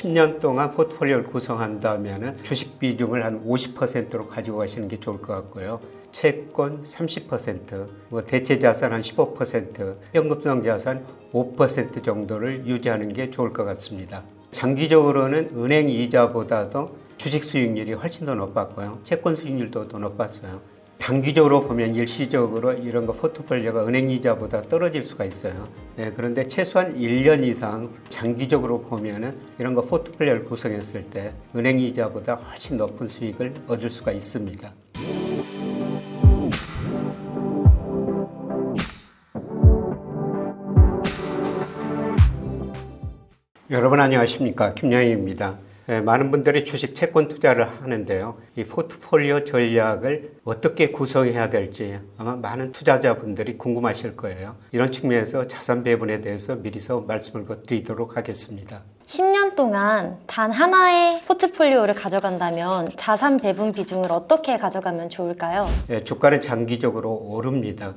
10년 동안 포트폴리오를 구성한다면 주식 비중을 한 50%로 가지고 가시는 게 좋을 것 같고요. 채권 30%, 대체 자산 한 15%, 현금성 자산 5% 정도를 유지하는 게 좋을 것 같습니다. 장기적으로는 은행 이자보다도 주식 수익률이 훨씬 더 높았고요. 채권 수익률도 더 높았어요. 단기적으로 보면 일시적으로 이런 거 포트폴리오가 은행 이자보다 떨어질 수가 있어요. 그런데 최소한 1년 이상 장기적으로 보면은 이런 거 포트폴리오를 구성했을 때 은행 이자보다 훨씬 높은 수익을 얻을 수가 있습니다. 여러분 안녕하십니까, 김영희입니다. 많은 분들이 주식 채권 투자를 하는데요. 이 포트폴리오 전략을 어떻게 구성해야 될지 아마 많은 투자자분들이 궁금하실 거예요. 이런 측면에서 자산 배분에 대해서 미리서 말씀을 드리도록 하겠습니다. 10년 동안 단 하나의 포트폴리오를 가져간다면 자산 배분 비중을 어떻게 가져가면 좋을까요? 주가는 장기적으로 오릅니다.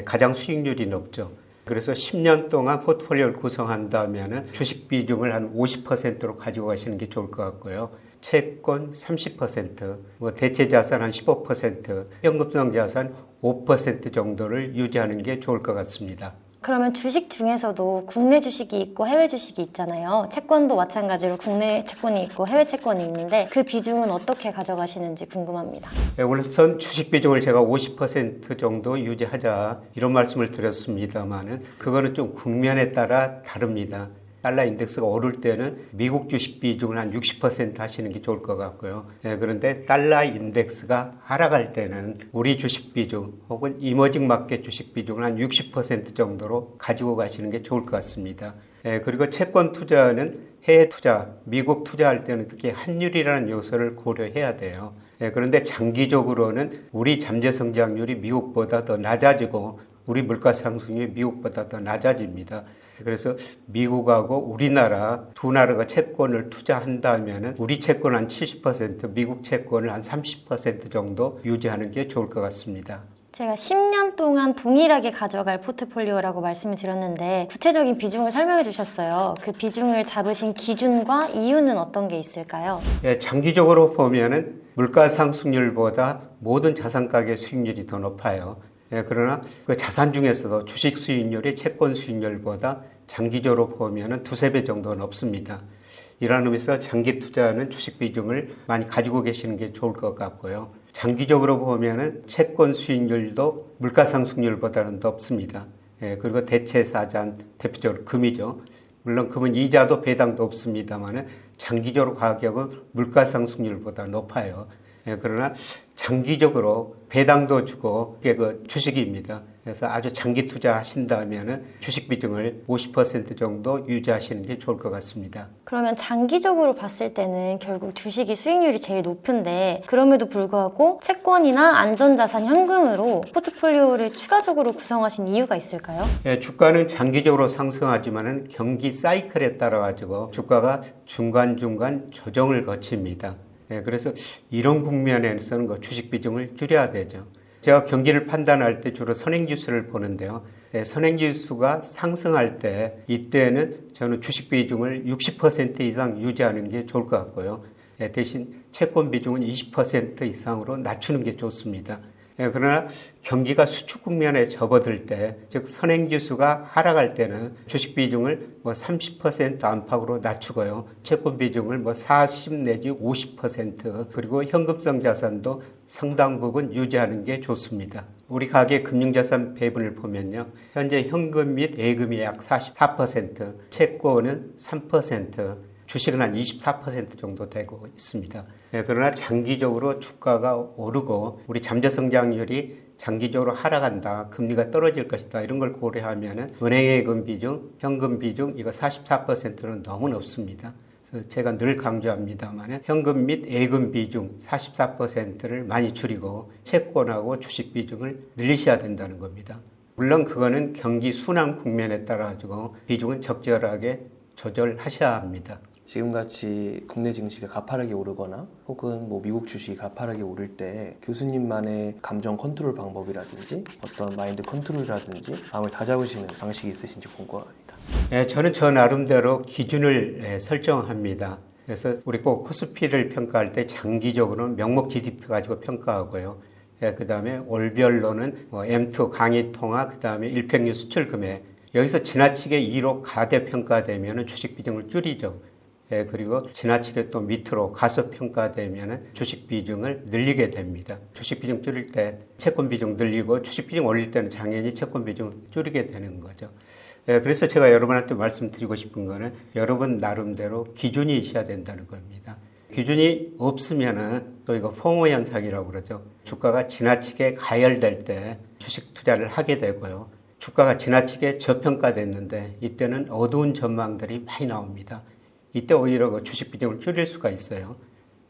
가장 수익률이 높죠. 그래서 10년 동안 포트폴리오를 구성한다면 주식 비중을 한 50%로 가지고 가시는 게 좋을 것 같고요. 채권 30%, 대체 자산 한 15%, 현금성 자산 5% 정도를 유지하는 게 좋을 것 같습니다. 그러면 주식 중에서도 국내 주식이 있고 해외 주식이 있잖아요. 채권도 마찬가지로 국내 채권이 있고 해외 채권이 있는데 그 비중은 어떻게 가져가시는지 궁금합니다. 우선 주식 비중을 제가 50% 정도 유지하자 이런 말씀을 드렸습니다만은 그거는 좀 국면에 따라 다릅니다. 달러 인덱스가 오를 때는 미국 주식 비중을 한 60% 하시는 게 좋을 것 같고요. 그런데 달러 인덱스가 하락할 때는 우리 주식 비중 혹은 이머징 마켓 주식 비중을 한 60% 정도로 가지고 가시는 게 좋을 것 같습니다. 그리고 채권 투자는 해외 투자, 미국 투자할 때는 특히 환율이라는 요소를 고려해야 돼요. 그런데 장기적으로는 우리 잠재 성장률이 미국보다 더 낮아지고 우리 물가 상승률이 미국보다 더 낮아집니다. 그래서 미국하고 우리나라 두 나라가 채권을 투자한다면 우리 채권 한 70%, 미국 채권을 한 30% 정도 유지하는 게 좋을 것 같습니다. 제가 10년 동안 동일하게 가져갈 포트폴리오라고 말씀을 드렸는데 구체적인 비중을 설명해 주셨어요. 그 비중을 잡으신 기준과 이유는 어떤 게 있을까요? 장기적으로 보면은 물가 상승률보다 모든 자산 가격 수익률이 더 높아요. 그러나 그 자산 중에서도 주식 수익률이 채권 수익률보다 장기적으로 보면은 두세 배 정도 높습니다. 이러한 의미에서 장기 투자는 주식 비중을 많이 가지고 계시는 게 좋을 것 같고요. 장기적으로 보면은 채권 수익률도 물가 상승률보다는 높습니다. 그리고 대체 자산, 대표적으로 금이죠. 물론 금은 이자도 배당도 없습니다만은 장기적으로 가격은 물가 상승률보다 높아요. 그러나 장기적으로 배당도 주고 그게 그 주식입니다. 그래서 아주 장기 투자하신다면 주식 비중을 50% 정도 유지하시는 게 좋을 것 같습니다. 그러면 장기적으로 봤을 때는 결국 주식이 수익률이 제일 높은데 그럼에도 불구하고 채권이나 안전자산 현금으로 포트폴리오를 추가적으로 구성하신 이유가 있을까요? 주가는 장기적으로 상승하지만은 경기 사이클에 따라 가지고 주가가 중간중간 조정을 거칩니다. 그래서 이런 국면에서는 그 주식 비중을 줄여야 되죠. 제가 경기를 판단할 때 주로 선행지수를 보는데요. 선행지수가 상승할 때 이때는 저는 주식 비중을 60% 이상 유지하는 게 좋을 것 같고요. 대신 채권 비중은 20% 이상으로 낮추는 게 좋습니다. 그러나 경기가 수축 국면에 접어들 때, 즉 선행지수가 하락할 때는 주식 비중을 30% 안팎으로 낮추고요. 채권 비중을 40 내지 50% 그리고 현금성 자산도 상당 부분 유지하는 게 좋습니다. 우리 가계 금융자산 배분을 보면요. 현재 현금 및 예금이 약 44%, 채권은 3%, 주식은 한 24% 정도 되고 있습니다. 그러나 장기적으로 주가가 오르고 우리 잠재 성장률이 장기적으로 하락한다, 금리가 떨어질 것이다 이런 걸 고려하면 은행예금 비중, 현금 비중 이거 44%는 너무 높습니다. 그래서 제가 늘 강조합니다만 현금 및 예금 비중 44%를 많이 줄이고 채권하고 주식 비중을 늘리셔야 된다는 겁니다. 물론 그거는 경기 순환 국면에 따라 가지고 비중은 적절하게 조절하셔야 합니다. 지금같이 국내 증시가 가파르게 오르거나 혹은 미국 주식이 가파르게 오를 때 교수님만의 감정 컨트롤 방법이라든지 어떤 마인드 컨트롤이라든지 마음을 다잡으시는 방식이 있으신지 궁금합니다. 저는 저 나름대로 기준을 설정합니다. 그래서 우리 꼭 코스피를 평가할 때 장기적으로는 명목 GDP 가지고 평가하고요. 그 다음에 월별로는 M2 강의 통화, 그 다음에 일평균 수출 금액. 여기서 지나치게 2로 가대평가되면 주식 비중을 줄이죠. 그리고 지나치게 또 밑으로 가소평가되면 주식 비중을 늘리게 됩니다. 주식 비중 줄일 때 채권 비중 늘리고 주식 비중 올릴 때는 당연히 채권 비중 줄이게 되는 거죠. 그래서 제가 여러분한테 말씀드리고 싶은 거는 여러분 나름대로 기준이 있어야 된다는 겁니다. 기준이 없으면은 또 이거 포모 현상이라고 그러죠. 주가가 지나치게 가열될 때 주식 투자를 하게 되고요. 주가가 지나치게 저평가됐는데 이때는 어두운 전망들이 많이 나옵니다. 이때 오히려 그 주식 비중을 줄일 수가 있어요.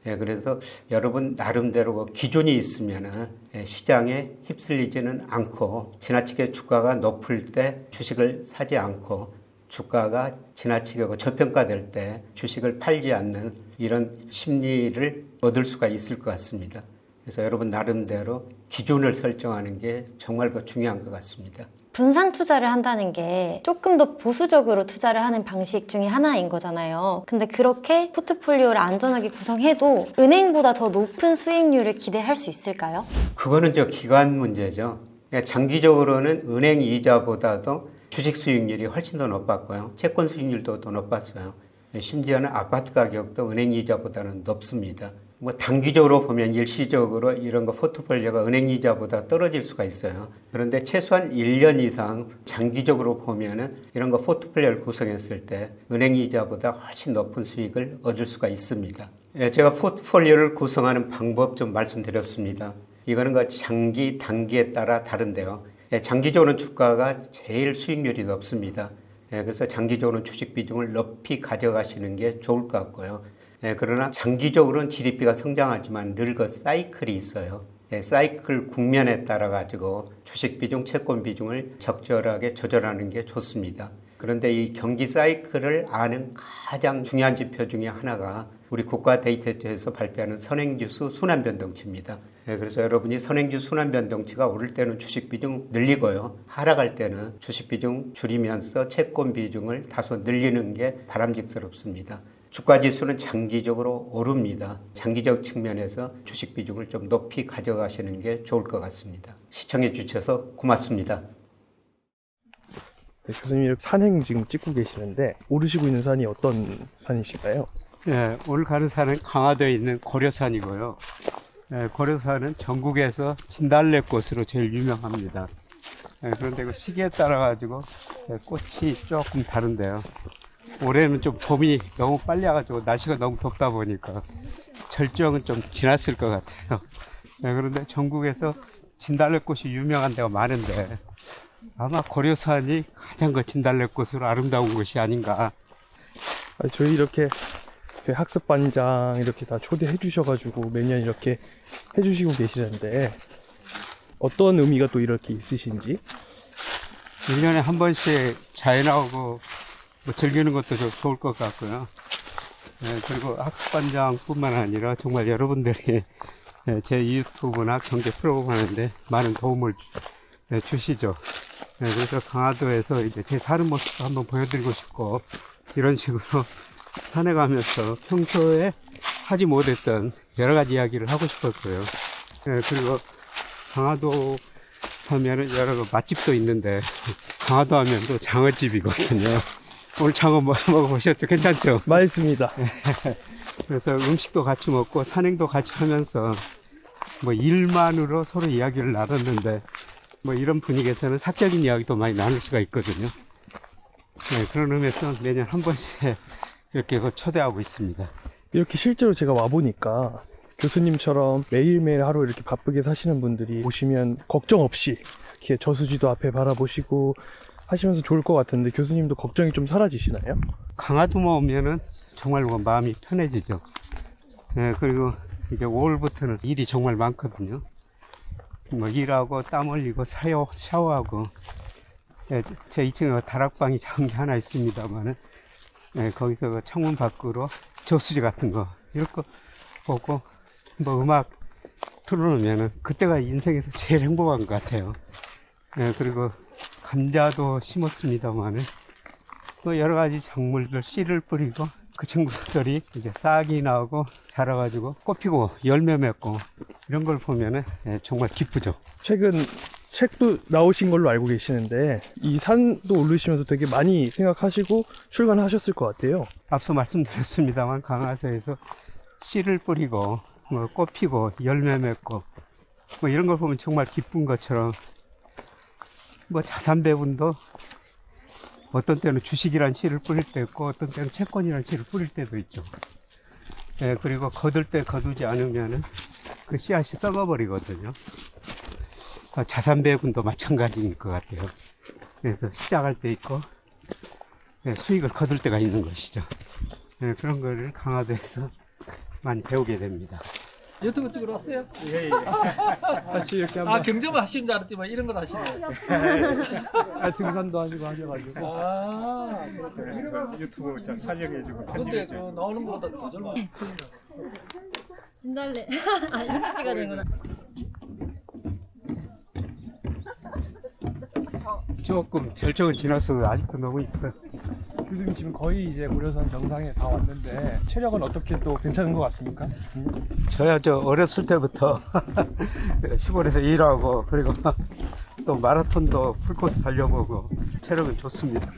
그래서 여러분 나름대로 기준이 있으면은 시장에 휩쓸리지는 않고 지나치게 주가가 높을 때 주식을 사지 않고 주가가 지나치게 저평가될 때 주식을 팔지 않는 이런 심리를 얻을 수가 있을 것 같습니다. 그래서 여러분 나름대로 기준을 설정하는 게 정말 중요한 것 같습니다. 분산 투자를 한다는 게 조금 더 보수적으로 투자를 하는 방식 중에 하나인 거잖아요. 근데 그렇게 포트폴리오를 안전하게 구성해도 은행보다 더 높은 수익률을 기대할 수 있을까요? 그거는 기간 문제죠. 장기적으로는 은행 이자보다도 주식 수익률이 훨씬 더 높았고요. 채권 수익률도 더 높았어요. 심지어는 아파트 가격도 은행 이자보다는 높습니다. 단기적으로 보면 일시적으로 이런 거 포트폴리오가 은행 이자보다 떨어질 수가 있어요. 그런데 최소한 1년 이상 장기적으로 보면은 이런 거 포트폴리오를 구성했을 때 은행 이자보다 훨씬 높은 수익을 얻을 수가 있습니다. 제가 포트폴리오를 구성하는 방법 좀 말씀드렸습니다. 이거는 장기, 단기에 따라 다른데요. 장기적으로는 주가가 제일 수익률이 높습니다. 그래서 장기적으로는 주식 비중을 높이 가져가시는 게 좋을 것 같고요. 그러나 장기적으로는 GDP가 성장하지만 늘 사이클이 있어요. 사이클 국면에 따라 가지고 주식 비중, 채권 비중을 적절하게 조절하는 게 좋습니다. 그런데 이 경기 사이클을 아는 가장 중요한 지표 중에 하나가 우리 국가 데이터에서 발표하는 선행지수 순환변동치입니다. 그래서 여러분이 선행지수 순환변동치가 오를 때는 주식 비중 늘리고요. 하락할 때는 주식 비중 줄이면서 채권 비중을 다소 늘리는 게 바람직스럽습니다. 주가지수는 장기적으로 오릅니다. 장기적 측면에서 주식 비중을 좀 높이 가져가시는 게 좋을 것 같습니다. 시청해 주셔서 고맙습니다. 네, 교수님 이렇게 산행 지금 찍고 계시는데 오르시고 있는 산이 어떤 산이실까요? 오늘 가는 산은 강화도에 있는 고려산이고요. 고려산은 전국에서 진달래꽃으로 제일 유명합니다. 그런데 그 시기에 따라 가지고 꽃이 조금 다른데요. 올해는 좀 봄이 너무 빨리 와가지고 날씨가 너무 덥다 보니까 절정은 좀 지났을 것 같아요. 그런데 전국에서 진달래꽃이 유명한 데가 많은데 아마 고려산이 가장 진달래꽃으로 아름다운 곳이 아닌가. 저희 이렇게 학습반장 이렇게 다 초대해 주셔가지고 매년 이렇게 해주시고 계시는데 어떤 의미가 또 이렇게 있으신지? 1년에 한 번씩 자연하고 즐기는 것도 좀 좋을 것 같고요. 그리고 학습반장뿐만 아니라 정말 여러분들이 제 유튜브나 경제 프로그램 하는데 많은 도움을 주시죠. 그래서 강화도에서 이제 제 사는 모습도 한번 보여드리고 싶고 이런 식으로 산에 가면서 평소에 하지 못했던 여러 가지 이야기를 하고 싶었고요. 그리고 강화도 하면은 여러 맛집도 있는데 강화도 하면 또 장어집이거든요. 오늘 장어 먹어보셨죠? 괜찮죠? 맛있습니다. 그래서 음식도 같이 먹고 산행도 같이 하면서 일만으로 서로 이야기를 나눴는데 이런 분위기에서는 사적인 이야기도 많이 나눌 수가 있거든요. 그런 의미에서 매년 한 번씩 이렇게 초대하고 있습니다. 이렇게 실제로 제가 와보니까 교수님처럼 매일매일 하루 이렇게 바쁘게 사시는 분들이 오시면 걱정 없이 이렇게 저수지도 앞에 바라보시고 하시면서 좋을 것 같은데 교수님도 걱정이 좀 사라지시나요? 강화도만 오면은 정말 마음이 편해지죠. 그리고 이제 5월부터는 일이 정말 많거든요. 일하고 땀 흘리고 샤워하고 제 2층에 다락방이 작은 게 하나 있습니다만은 거기서 창문 밖으로 저수지 같은 거 이런 거 보고 음악 틀어놓으면은 그때가 인생에서 제일 행복한 것 같아요. 그리고 감자도 심었습니다만은 또 여러 가지 작물들 씨를 뿌리고 그 친구들이 이제 싹이 나오고 자라가지고 꽃 피고 열매 맺고 이런 걸 보면은 정말 기쁘죠. 최근 책도 나오신 걸로 알고 계시는데 이 산도 오르시면서 되게 많이 생각하시고 출간하셨을 것 같아요. 앞서 말씀드렸습니다만 강화사에서 씨를 뿌리고 뭐 꽃 피고 열매 맺고 뭐 이런 걸 보면 정말 기쁜 것처럼 뭐 자산 배분도 어떤 때는 주식이란 씨를 뿌릴 때 있고 어떤 때는 채권이란 씨를 뿌릴 때도 있죠. 예, 그리고 거둘 때 거두지 않으면은 그 씨앗이 썩어버리거든요. 자산 배분도 마찬가지인 것 같아요. 그래서 시작할 때 있고 수익을 거둘 때가 있는 것이죠. 예, 그런 거를 강화도에서 많이 배우게 됩니다. 유튜브 찍으러 왔어요? 예. 같이 이렇게 아 경제만 하시는 줄 알았더니 이런 거 하시네. 등산도 하시고 하셔가지고 아 유튜브 촬영해주고 근데 그 나오는 거보다 더 젊어. 진달래. 아, 이렇게 찍어야 되는구나. 조금 절정은 지났어도 아직도 너무 이뻐요. 교수님 지금 거의 이제 고려산 정상에 다 왔는데 체력은 어떻게 또 괜찮은 것 같습니까? 저야 저 어렸을 때부터 시골에서 일하고 그리고 또 마라톤도 풀코스 달려보고 체력은 좋습니다.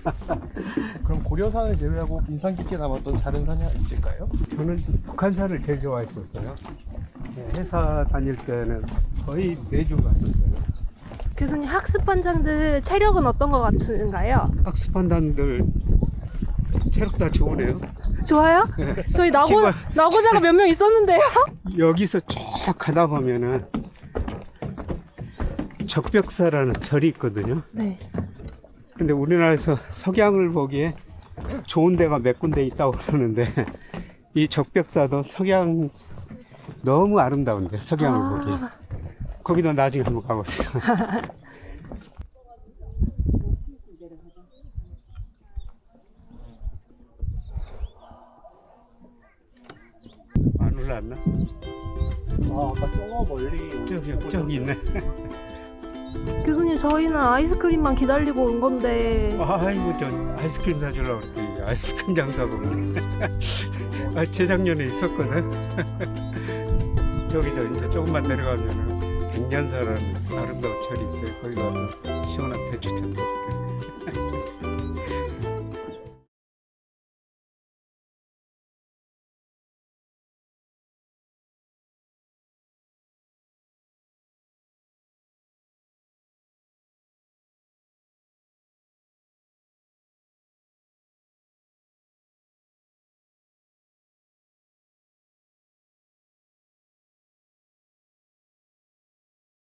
그럼 고려산을 제외하고 인상 깊게 남았던 다른 산이 있을까요? 저는 북한산을 제일 좋아했었어요. 회사 다닐 때는 거의 매주 갔었어요. 교수님 학습반장들 체력은 어떤 것 같은가요? 학습한단들 체력 다 좋으네요. 좋아요? 저희 나고자가 몇 명 있었는데요? 여기서 쭉 가다 보면은 적벽사라는 절이 있거든요. 네. 근데 우리나라에서 석양을 보기에 좋은 데가 몇 군데 있다고 그러는데 이 적벽사도 석양 너무 아름다운데 석양을 보기에 거기도 나중에 한번 가보세요. 안 올라왔나? 아까 저 멀리 저기 있네. 교수님 저희는 아이스크림만 기다리고 온 건데 아이고 저 아이스크림 사주려고 그랬더니 아이스크림 장사가 없네. 아, 재작년에 있었거든. 저기 저 이제 조금만 내려가면은 백년사라는 아름다운 절이 있어요. 거기 가서 시원한 대추차 사줄게.